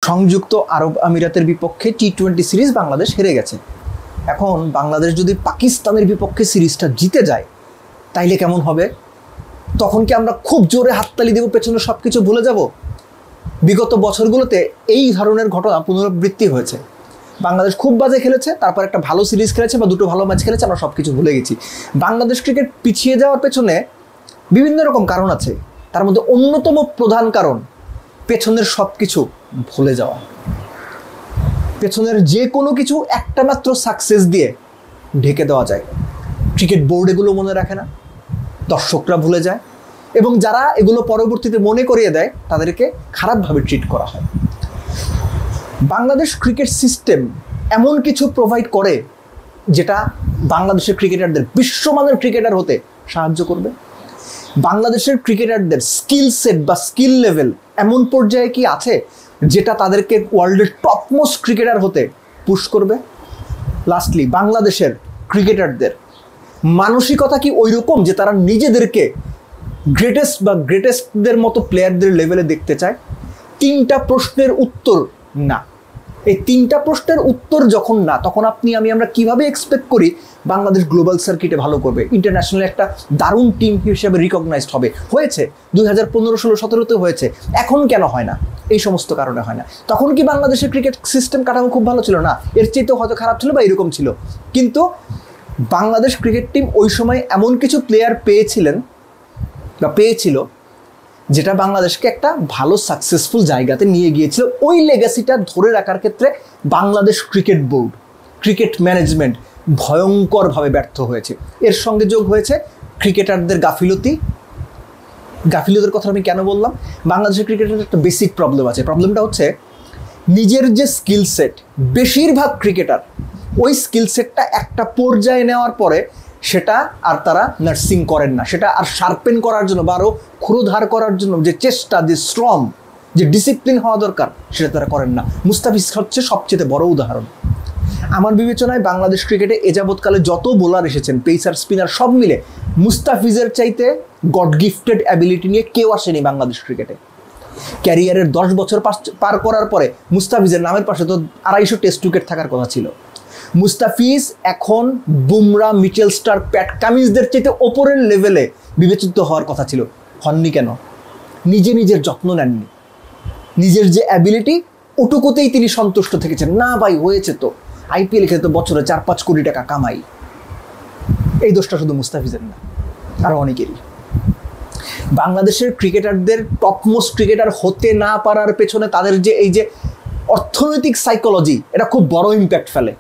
সংযুক্ত আরব আমিরাতের বিপক্ষে টি-20 সিরিজ বাংলাদেশ হেরে গেছে। এখন বাংলাদেশ যদি পাকিস্তানের বিপক্ষে সিরিজটা জিতে যায় তাইলে কেমন হবে? তখন কি আমরা খুব জোরে হাততালি দেব, পেছনে সব কিছু ভুলে যাব? বিগত বছরগুলোতে এই ধরনের ঘটনা পুনরাবৃত্তি হয়েছে। বাংলাদেশ খুব বাজে খেলেছে, তারপর একটা ভালো সিরিজ খেলেছে বা দুটো ভালো ম্যাচ খেলেছে, আমরা সব কিছু ভুলে গেছি। বাংলাদেশ ক্রিকেট পিছিয়ে যাওয়ার পেছনে বিভিন্ন রকম কারণ আছে, তার মধ্যে অন্যতম প্রধান কারণ পেছনের সব কিছু ভুলে যাওয়া। পেছনের যে কোনো কিছু একটা মাত্র সাকসেস দিয়ে ঢেকে দেওয়া যায়। ক্রিকেট বোর্ড এগুলো মনে রাখে না, দর্শকরা ভুলে যায়, এবং যারা এগুলো পরবর্তীতে মনে করিয়ে দেয় তাদেরকে খারাপভাবে ট্রিট করা হয়। বাংলাদেশ ক্রিকেট সিস্টেম এমন কিছু প্রোভাইড করে যেটা বাংলাদেশের ক্রিকেটারদের বিশ্বমানের ক্রিকেটার হতে সাহায্য করবে। বাংলাদেশের ক্রিকেটারদের স্কিল সেট বা স্কিল লেভেল এমন পর্যায়ে কি আছে যেটা তাদেরকে ওয়ার্ল্ডের টপমোস্ট ক্রিকেটার হতে পুশ করবে? লাস্টলি, বাংলাদেশের ক্রিকেটারদের মানসিকতা কি ওই রকম যে তারা নিজেদেরকে গ্রেটেস্টদের মতো প্লেয়ারদের লেভেলে দেখতে চায়? তিনটা প্রশ্নের উত্তর না। এই তিনটা প্রশ্নের উত্তর যখন না, তখন আমরা কিভাবে এক্সপেক্ট করি বাংলাদেশ গ্লোবাল সার্কিটে ভালো করবে, ইন্টারন্যাশনাল একটা দারুণ টিম হিসেবে রিকগনাইজড হবে? হয়েছে 2015, 16, 17-তে হয়েছে, এখন কেন হয় না? এই সমস্ত কারণে হয় না। তখন কি বাংলাদেশের ক্রিকেট সিস্টেম কাঠামো খুব ভালো ছিল? না, এর চেয়েতেও হয়তো খারাপ ছিল বা এরকম ছিল। কিন্তু বাংলাদেশ ক্রিকেট টিম ওই সময় এমন কিছু প্লেয়ার পেয়েছিল যেটা বাংলাদেশকে একটা ভালো সাকসেসফুল জায়গাতে নিয়ে গিয়েছিল। ওই লেগাসিটা ধরে রাখার ক্ষেত্রে Bangladesh cricket board, cricket management ভয়ঙ্করভাবে ব্যর্থ হয়েছে। এর সঙ্গে যোগ হয়েছে ক্রিকেটারদের গাফিলতির কথা আমি কেন বললাম? বাংলাদেশের ক্রিকেটের একটা বেসিক প্রবলেম আছে। প্রবলেমটা হচ্ছে নিজের যে স্কিল সেট, বেশিরভাগ ক্রিকেটার ওই স্কিল সেটটা একটা পর্যায়ে নেওয়ার পরে সেটা আর তারা নার্সিং করেন না, সেটা আর শার্পেন করার জন্য বা আরও ক্ষুরোধার করার জন্য যে চেষ্টা, যে শ্রম, যে ডিসিপ্লিন হওয়া দরকার সেটা তারা করেন না। মুস্তাফিজ হচ্ছে সবচেয়ে বড় উদাহরণ। আমার বিবেচনায় বাংলাদেশ ক্রিকেটে এ যাবৎকালে যত বোলার এসেছেন, পেসার, স্পিনার সব মিলে মুস্তাফিজের চাইতে গড গিফটেড অ্যাবিলিটি নিয়ে কেউ আসেনি বাংলাদেশ ক্রিকেটে। ক্যারিয়ারের 10 বছর পার করার পরে মুস্তাফিজের নামের পাশে তো 250 টেস্ট উইকেট থাকার কথা ছিল। মুস্তাফিজ এখন বুমরা, মিচেল স্টার্ক, প্যাট কামিন্সদের চাইতে ওপরের লেভেলে বিবেচিত হওয়ার কথা ছিল। হননি কেন? নিজের যত্ন নেননি। নিজের যে অ্যাবিলিটি ওটুকুতেই তিনি সন্তুষ্ট থেকেছেন। না ভাই, হয়েছে তো, আইপিএল খেলে তো বছরে 4-5 কোটি টাকা কামাই। এই দোষটা শুধু মুস্তাফিজের না, আরও অনেকেরই। বাংলাদেশের ক্রিকেটারদের টপমোস্ট ক্রিকেটার হতে না পারার পেছনে তাদের যে এই যে অর্থনৈতিক সাইকোলজি, এটা খুব বড় ইম্প্যাক্ট ফেলে।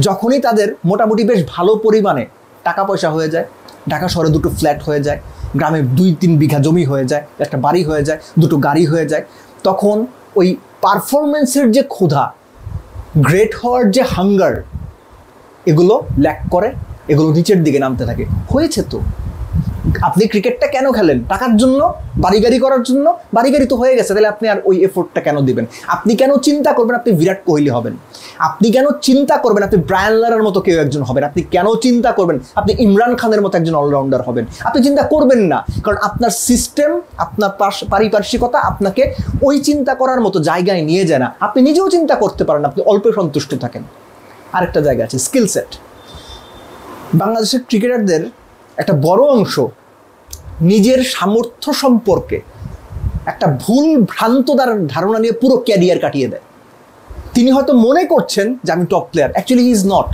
যখনই তাদের মোটামুটি বেশ ভালো পরিমাণে টাকা পয়সা হয়ে যায়, ঢাকা শহরে 2টো ফ্ল্যাট হয়ে যায়, গ্রামে 2-3 বিঘা জমি হয়ে যায়, একটা বাড়ি হয়ে যায়, 2টো গাড়ি হয়ে যায়, তখন ওই পারফরমেন্সের যে ক্ষুধা, গ্রেট হওয়ার যে হাঙ্গার, এগুলো ল্যাক করে, এগুলো নিচের দিকে নামতে থাকে। হয়েছে তো, আপনি ক্রিকেটটা কেন খেলেন? টাকার জন্য, বাড়ি গাড়ি করার জন্য? বাড়ি গাড়ি তো হয়ে গেছে, তাহলে আপনি আর ওই এফোর্টটা কেন দিবেন? আপনি কেন চিন্তা করবেন আপনি বিরাট কোহলি হবেন? আপনি কেন চিন্তা করবেন আপনি ব্রায়ান লারার মতো কেউ একজন হবেন? আপনি কেন চিন্তা করবেন আপনি ইমরান খানের মতো একজন অলরাউন্ডার হবেন? আপনি চিন্তা করবেন না, কারণ আপনার সিস্টেম, আপনার পারিপার্শ্বিকতা আপনাকে ওই চিন্তা করার মতো জায়গায় নিয়ে যায় না। আপনি নিজেও চিন্তা করতে পারেন, আপনি অল্প সন্তুষ্ট থাকেন। আরেকটা জায়গা আছে, স্কিল সেট। বাংলাদেশের ক্রিকেটারদের একটা বড় অংশ নিজের সামর্থ্য সম্পর্কে একটা ভুল ভ্রান্ত ধারণা নিয়ে পুরো ক্যারিয়ার কাটিয়ে দেয়। তিনি হয়তো মনে করছেন যে আমি top player, actually he is not.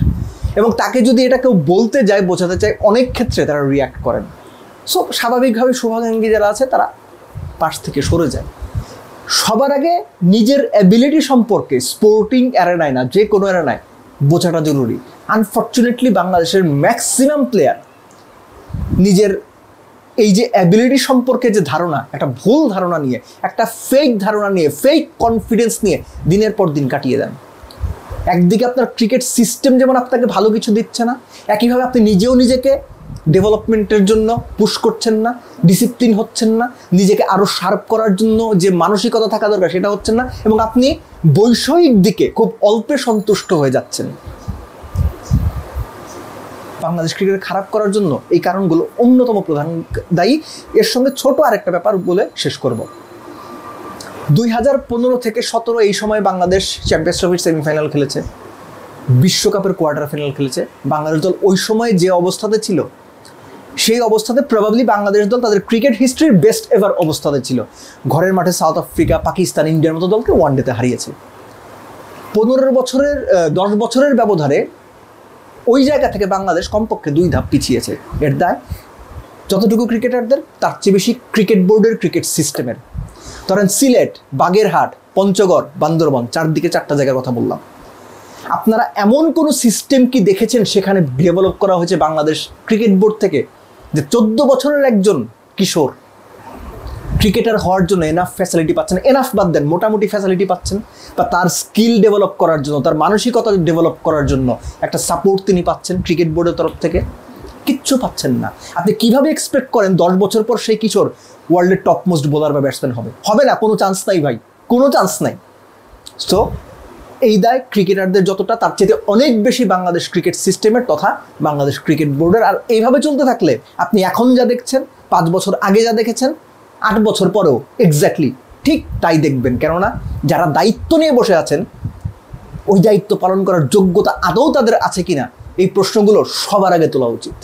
এবং তাকে যদি এটা কেউ বলতে যায়, বোঝাতে চায়, অনেক ক্ষেত্রে তারা রিয়াক্ট করেন। সো স্বাভাবিকভাবে শুভাকাঙ্ক্ষী যারা আছে তারা পাশ থেকে সরে যায়। সবার আগে নিজের অ্যাবিলিটি সম্পর্কে স্পোর্টিং অ্যারেনায় না, যে কোনো অ্যারেনায় বোঝাটা জরুরি। আনফর্চুনেটলি বাংলাদেশের ম্যাক্সিমাম প্লেয়ার নিজের এই যে অ্যাবিলিটি সম্পর্কে যে ধারণা, একটা ভুল ধারণা নিয়ে, একটা ফেক ধারণা নিয়ে, ফেক কনফিডেন্স নিয়ে দিনের পর দিন কাটিয়ে দেন। একদিকে আপনার ক্রিকেট সিস্টেম যেমন আপনাকে ভালো কিছু দিচ্ছে না, একইভাবে আপনি নিজেও নিজেকে ডেভেলপমেন্টের জন্য পুশ করছেন না, ডিসিপ্লিন হচ্ছেন না, নিজেকে আরও শার্প করার জন্য যে মানসিকতা থাকা দরকার সেটা হচ্ছেন না, এবং আপনি বৈষয়িক দিকে খুব অল্পে সন্তুষ্ট হয়ে যাচ্ছেন। বাংলাদেশ ক্রিকেট খারাপ করার জন্য এই কারণগুলো অন্যতম প্রধান দায়ী। এর সঙ্গে ছোট আরেকটা ব্যাপার বলে শেষ করব। 2015 থেকে 17 এই সময় বাংলাদেশ চ্যাম্পিয়ন্স ট্রফির সেমিফাইনাল খেলেছে, বিশ্বকাপের কোয়ার্টার ফাইনাল খেলেছে। বাংলাদেশ দল ওই সময় যে অবস্থাতে ছিল, সেই অবস্থাতে প্রবাবলি বাংলাদেশ দল তাদের ক্রিকেট হিস্ট্রির বেস্ট এভার অবস্থাতে ছিল। ঘরের মাঠে সাউথ আফ্রিকা, পাকিস্তান, ইন্ডিয়ার মতো দলকে ওয়ানডেতে হারিয়েছে। 10 বছরের ব্যবধানে ওই জায়গা থেকে বাংলাদেশ কমপক্ষে 2 ধাপ পিছিয়েছে। এর দায় যতটুকু ক্রিকেটারদের, তার চেয়ে বেশি ক্রিকেট বোর্ডের, ক্রিকেট সিস্টেমের। ধরেন সিলেট, বাগেরহাট, পঞ্চগড়, বান্দরবান, চারদিকে 4টা জায়গার কথা বললাম। আপনারা এমন কোনো সিস্টেম কি দেখেছেন সেখানে ডেভেলপ করা হয়েছে বাংলাদেশ ক্রিকেট বোর্ড থেকে, যে 14 বছরের একজন কিশোর ক্রিকেটার হওয়ার জন্য এনাফ ফ্যাসিলিটি পাচ্ছেন? এনাফ বাদ দেন, মোটামুটি ফ্যাসিলিটি পাচ্ছেন, বা তার স্কিল ডেভেলপ করার জন্য, তার মানসিকতা ডেভেলপ করার জন্য একটা সাপোর্ট তিনি পাচ্ছেন ক্রিকেট বোর্ডের তরফ থেকে? কিচ্ছু পাচ্ছেন না। আপনি কিভাবে এক্সপেক্ট করেন 10 বছর পর সেই কিশোর ওয়ার্ল্ডের টপ মোস্ট বোলার বা ব্যাটসম্যান হবে? হবে না, কোনো চান্স নাই ভাই, কোনো চান্স নাই। সো এই দায় ক্রিকেটারদের যতটা, তার চেয়ে অনেক বেশি বাংলাদেশ ক্রিকেট সিস্টেমের তথা বাংলাদেশ ক্রিকেট বোর্ডের। আর এইভাবে চলতে থাকলে আপনি এখন যা দেখছেন, 5 বছর আগে যা দেখেছেন, 8 বছর পরেও এক্স্যাক্টলি ঠিক তাই দেখবেন। কেননা যারা দায়িত্ব নিয়ে বসে আছেন, ওই দায়িত্ব পালন করার যোগ্যতা আদৌ তাদের আছে কিনা, এই প্রশ্নগুলো সবার আগে তোলা উচিত।